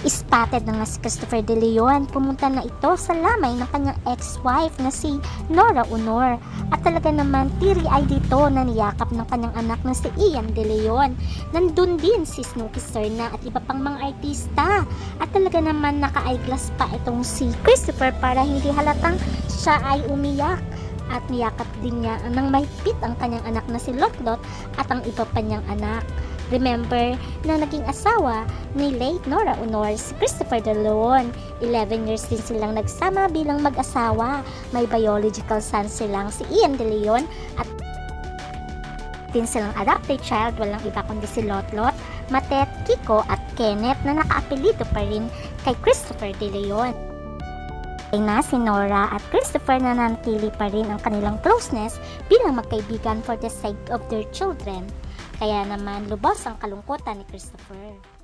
Spotted na nga si Christopher De Leon. Pumunta na ito sa lamay ng kanyang ex-wife na si Nora Aunor. At talaga naman teary-eye dito na niyakap ng kanyang anak na si Ian De Leon. Nandun din si Snooki Serna at iba pang mga artista. At talaga naman naka-eyeglass pa itong si Christopher para hindi halatang siya ay umiyak. At niyakap din niya ng mahigpit ang kanyang anak na si Lotlot at ang iba pa niyang anak. Remember na naging asawa ni late Nora Aunor si Christopher De Leon. 11 years din silang nagsama bilang mag-asawa. May biological son silang si Ian De Leon at din silang adopted child, walang iba kundi si Lotlot, Matet, Kiko at Kenneth na naka-apelido pa rin kay Christopher De Leon. Ay na si Nora at Christopher na nanatili pa rin ang kanilang closeness bilang magkaibigan for the sake of their children. Kaya naman lubos ang kalungkutan ni Christopher.